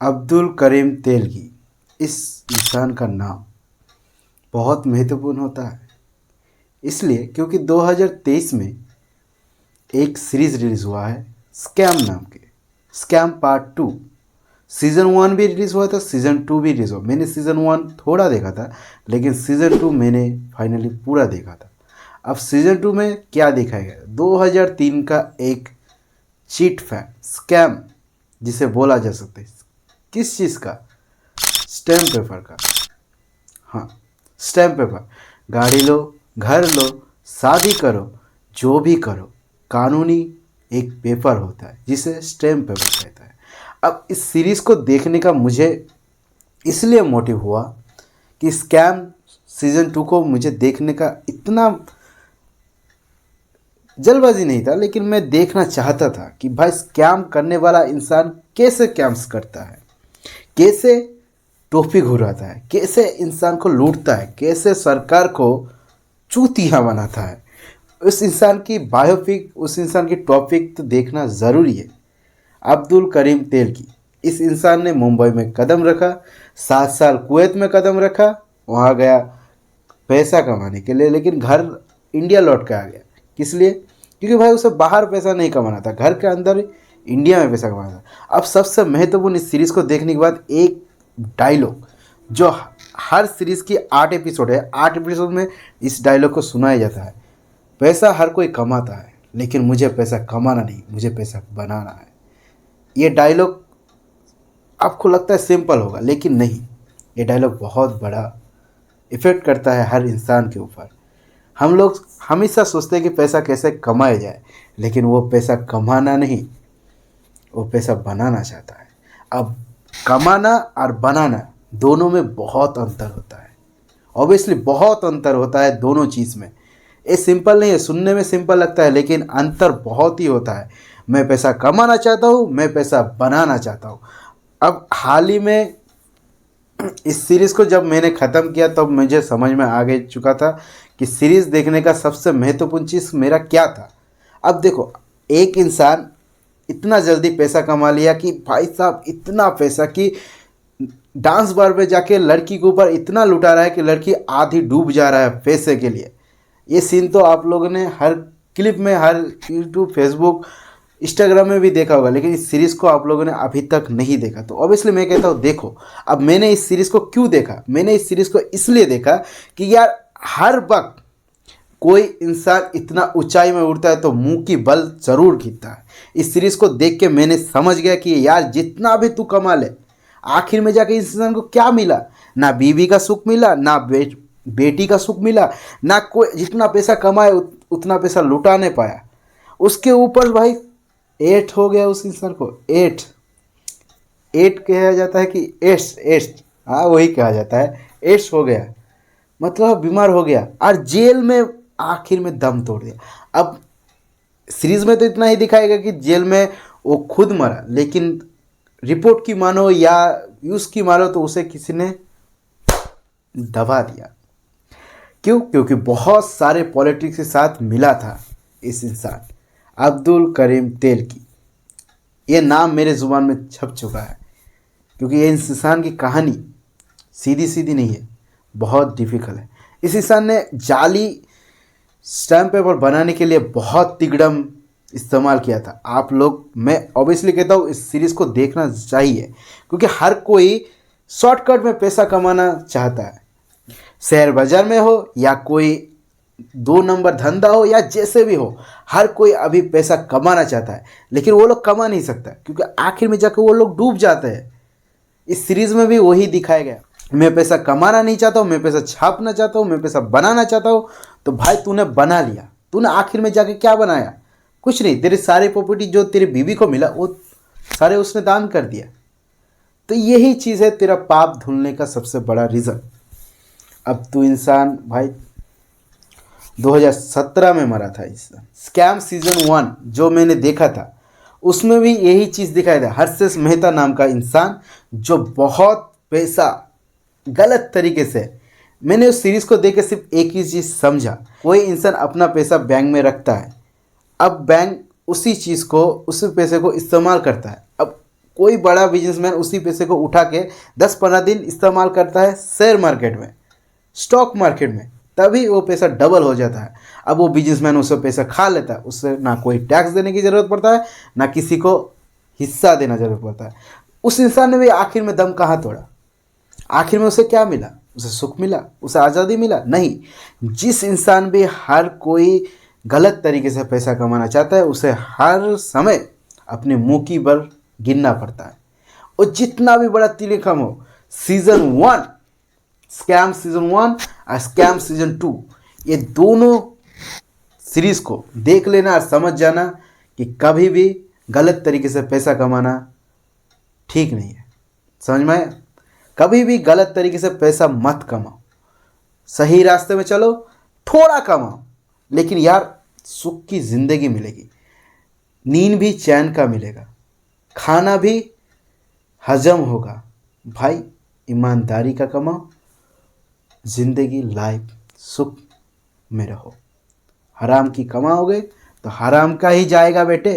अब्दुल करीम तेलगी, इस इंसान का नाम बहुत महत्वपूर्ण होता है। इसलिए क्योंकि 2023 में एक सीरीज रिलीज हुआ है स्कैम नाम के, स्कैम पार्ट 2। सीज़न 1 भी रिलीज़ हुआ था, सीज़न 2 भी रिलीज़ हुआ। मैंने सीज़न 1 थोड़ा देखा था, लेकिन सीज़न 2 मैंने फाइनली पूरा देखा था। अब सीज़न 2 में क्या दिखाया गया, 2003 का एक चीट फैक्ट स्कैम जिसे बोला जा सकता है। किस चीज़ का? स्टैम्प पेपर का। हाँ, स्टैम्प पेपर। गाड़ी लो, घर लो, शादी करो, जो भी करो, कानूनी एक पेपर होता है जिसे स्टैम्प पेपर कहता है। अब इस सीरीज़ को देखने का मुझे इसलिए मोटिव हुआ कि स्कैम सीज़न 2 को मुझे देखने का इतना जल्दबाजी नहीं था, लेकिन मैं देखना चाहता था कि भाई स्कैम करने वाला इंसान कैसे स्कैम्स करता है, कैसे टोपी घुराता है, कैसे इंसान को लूटता है, कैसे सरकार को चूतिया बनाता है। उस इंसान की बायोपिक, उस इंसान की टॉपिक तो देखना ज़रूरी है। अब्दुल करीम तेलगी, इस इंसान ने मुंबई में कदम रखा, 7 साल कुवैत में कदम रखा, वहाँ गया पैसा कमाने के लिए, लेकिन घर इंडिया लौट के आ गया। किस लिए? क्योंकि भाई उसे बाहर पैसा नहीं कमाना था, घर के अंदर इंडिया में पैसा कमाना था। अब सबसे महत्वपूर्ण इस सीरीज़ को देखने के बाद एक डायलॉग जो हर सीरीज़ की 8 एपिसोड है, 8 एपिसोड में इस डायलॉग को सुनाया जाता है। पैसा हर कोई कमाता है, लेकिन मुझे पैसा कमाना नहीं, मुझे पैसा बनाना है। ये डायलॉग आपको लगता है सिंपल होगा, लेकिन नहीं, ये डायलॉग बहुत बड़ा इफ़ेक्ट करता है हर इंसान के ऊपर। हम लोग हमेशा सोचते हैं कि पैसा कैसे कमाया जाए, लेकिन वो पैसा कमाना नहीं, वो पैसा बनाना चाहता है। अब कमाना और बनाना दोनों में बहुत अंतर होता है। ऑब्वियसली बहुत अंतर होता है दोनों चीज़ में। ये सिंपल नहीं है, सुनने में सिंपल लगता है, लेकिन अंतर बहुत ही होता है। मैं पैसा कमाना चाहता हूँ, मैं पैसा बनाना चाहता हूँ। अब हाल ही में इस सीरीज़ को जब मैंने ख़त्म किया तब मुझे समझ में आ गया चुका था कि सीरीज़ देखने का सबसे महत्वपूर्ण चीज़ मेरा क्या था। अब देखो, एक इंसान इतना जल्दी पैसा कमा लिया कि भाई साहब इतना पैसा कि डांस बार पे जाके लड़की के ऊपर इतना लुटा रहा है कि लड़की आधी डूब जा रहा है पैसे के लिए। ये सीन तो आप लोगों ने हर क्लिप में, हर यूट्यूब, फेसबुक, इंस्टाग्राम में भी देखा होगा, लेकिन इस सीरीज़ को आप लोगों ने अभी तक नहीं देखा। तो ऑब्वियसली मैं कहता हूँ देखो। अब मैंने इस सीरीज़ को क्यों देखा? मैंने इस सीरीज़ को इसलिए देखा कि यार हर वक्त कोई इंसान इतना ऊंचाई में उड़ता है तो मुंह की बल ज़रूर गिरता है। इस सीरीज़ को देख के मैंने समझ गया कि यार जितना भी तू कमा ले, आखिर में जाके इस इंसान को क्या मिला? ना बीवी का सुख मिला, ना बेटी का सुख मिला, ना कोई जितना पैसा कमाए उतना पैसा लुटा नहीं पाया। उसके ऊपर भाई एट हो गया उस इंसान को। एट एट कहा जाता है कि एड्स, एड्स, हाँ वही कहा जाता है, एड्स हो गया, मतलब बीमार हो गया और जेल में आखिर में दम तोड़ दिया। अब सीरीज में तो इतना ही दिखाएगा कि जेल में वो खुद मरा, लेकिन रिपोर्ट की मानो या यूज़ की मानो तो उसे किसी ने दबा दिया। क्यों? क्योंकि बहुत सारे पॉलिटिक्स के साथ मिला था इस इंसान अब्दुल करीम तेलगी। ये नाम मेरे ज़ुबान में छप चुका है, क्योंकि ये इंसान की कहानी सीधी सीधी नहीं है, बहुत डिफ़िकल्ट है। इस इंसान ने जाली स्टैम्प पेपर बनाने के लिए बहुत तिगड़म इस्तेमाल किया था। आप लोग, मैं ऑब्वियसली कहता हूँ इस सीरीज़ को देखना चाहिए, क्योंकि हर कोई शॉर्टकट में पैसा कमाना चाहता है। शेयर बाजार में हो या कोई 2 नंबर धंधा हो या जैसे भी हो, हर कोई अभी पैसा कमाना चाहता है, लेकिन वो लोग कमा नहीं सकता, क्योंकि आखिर में जाकर वो लोग डूब जाते हैं। इस सीरीज़ में भी वही दिखाया गया। मैं पैसा कमाना नहीं चाहता हूँ, मैं पैसा छापना चाहता हूँ, मैं पैसा बनाना चाहता हूँ। तो भाई तूने बना लिया, तूने आखिर में जाके क्या बनाया? कुछ नहीं। तेरी सारी प्रॉपर्टी जो तेरी बीवी को मिला वो सारे उसने दान कर दिया। तो यही चीज़ है तेरा पाप धुलने का सबसे बड़ा रीज़न। अब तू इंसान भाई 2017 में मरा था। इस स्कैम सीज़न 1 जो मैंने देखा था उसमें भी यही चीज़ दिखाया था। हर्षेस मेहता नाम का इंसान जो बहुत पैसा गलत तरीके से, मैंने उस सीरीज़ को देख के सिर्फ एक ही चीज़ समझा, कोई इंसान अपना पैसा बैंक में रखता है, अब बैंक उसी चीज़ को, उसी पैसे को इस्तेमाल करता है। अब कोई बड़ा बिजनेसमैन उसी पैसे को उठा के 10-15 दिन इस्तेमाल करता है शेयर मार्केट में, स्टॉक मार्केट में, तभी वो पैसा डबल हो जाता है। अब वो बिजनेसमैन उससे पैसा खा लेता है, उससे ना कोई टैक्स देने की ज़रूरत पड़ता है, ना किसी को हिस्सा देना जरूरत पड़ता है। उस इंसान ने भी आखिर में दम कहाँ तोड़ा? आखिर में उसे क्या मिला? उसे सुख मिला? उसे आज़ादी मिला? नहीं। जिस इंसान भी हर कोई गलत तरीके से पैसा कमाना चाहता है, उसे हर समय अपने मुंह की बल गिनना पड़ता है। और जितना भी बड़ा तिलिकम हो, सीजन 1 स्कैम सीजन 1 और स्कैम सीजन 2, ये दोनों सीरीज को देख लेना और समझ जाना कि कभी भी गलत तरीके से पैसा कमाना ठीक नहीं है। समझ में आया? कभी भी गलत तरीके से पैसा मत कमाओ, सही रास्ते में चलो, थोड़ा कमाओ, लेकिन यार सुख की ज़िंदगी मिलेगी, नींद भी चैन का मिलेगा, खाना भी हजम होगा। भाई ईमानदारी का कमाओ, ज़िंदगी लाइफ सुख में रहो। हराम की कमाओगे तो हराम का ही जाएगा बेटे।